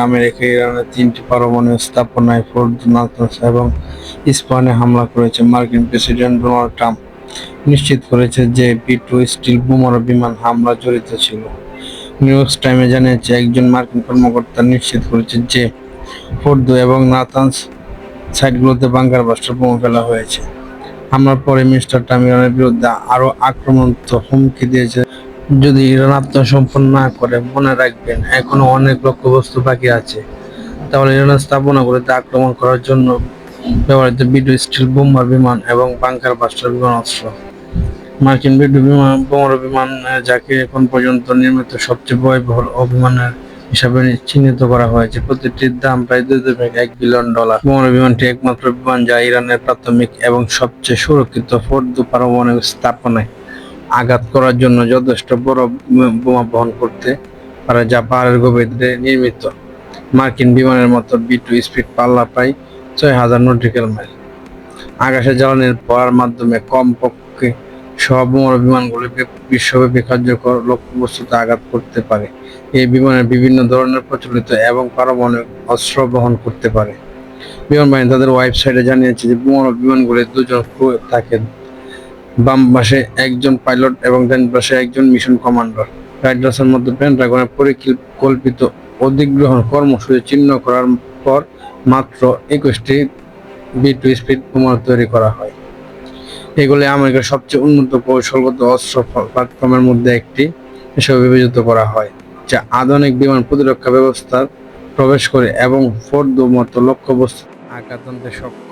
America ইরানের 3টি পারমাণবিক স্থাপনায় ফোর্দো, নাতানজ এবং ইস্পাহানে হামলা করেছে। মার্কিন প্রেসিডেন্ট ডোনাল্ড ট্রাম্প নিশ্চিত করেছে যে B-2 স্টিল বোমারু বিমান হামলা জড়িত ছিল। নিউ ইয়র্ক টাইমে জানিয়েছে, একজন মার্কিন কর্মকর্তা নিশ্চিত করেছেন যে ফোর্দো এবং নাতানজ সাইটগুলোতে বাংকার বাস্টার বোমা ফেলা হয়েছে। হামলার পরে মিস্টার ট্রাম্প ইরানের বিরুদ্ধে আরও আক্রমণাত্মক হুমকি দিয়েছে। যদি ইরান আত্মসমর্পণ না করে, মনে রাখবেন এখনো অনেক লক্ষ্যবস্তু বাকি আছে। তাহলে ইরানের স্থাপনাগুলোতে আক্রমণ করার জন্য ব্যবহৃত B-2 স্টিল বোমারু বিমান এবং বাংকার বাস্টার বিমান অস্ত্র। মার্কিন B-2 বোমারু বিমান, যাকে এখন পর্যন্ত নির্মিত সবচেয়ে ব্যয়বহুল বিমানের হিসাবে চিহ্নিত করা হয়েছে। প্রতিটির দাম প্রায় $2.1 বিলিয়ন। বোমারু বিমানটি একমাত্র বিমান যা ইরানের প্রাথমিক এবং সবচেয়ে সুরক্ষিত ফোর্দো পারমাণবিক স্থাপনায় আঘাত করার জন্য যথেষ্ট বড় বোমা বহন করতে পারে, যা পাহাড়ের গভীরে নির্মিত। মার্কিন বিমানের মতো B-2 স্পিড পাল্লা প্রায় 6,000 নটিক্যাল মাইল। আকাশে জ্বালানির পড়ার মাধ্যমে কমপক্ষে সব বোমারু বিমানগুলি বিশ্বব্যাপী কার্যকর লক্ষ্যবস্তুতে আঘাত করতে পারে। এই বিমানের বিভিন্ন ধরনের প্রচলিত এবং পারমাণবিক অস্ত্র বহন করতে পারে। বিমান বাহিনী তাদের ওয়েবসাইটে জানিয়েছে যে বোমারু বিমানগুলির 2 জন ক্রু থাকে, বাম পাশে একজন পাইলট এবং ডান পাশে একজন মিশন কমান্ডার। রাইডার্সের মধ্যে পেন্টাগনের পরিকল্পিত অধিগ্রহণ কর্মসূচি চিহ্ন করার পর মাত্র 21টি B-2 স্পিড বোমারু তৈরি করা হয়। এগুলি আমেরিকার সবচেয়ে উন্নত কৌশলগত অস্ত্র প্ল্যাটফর্মের মধ্যে একটি হিসেবে বিবেচিত করা হয়, যা আধুনিক বিমান প্রতিরক্ষা ব্যবস্থায় প্রবেশ করে এবং ফোর্দো মতো লক্ষ্যবস্তু আঘাত আনতে সক্ষম।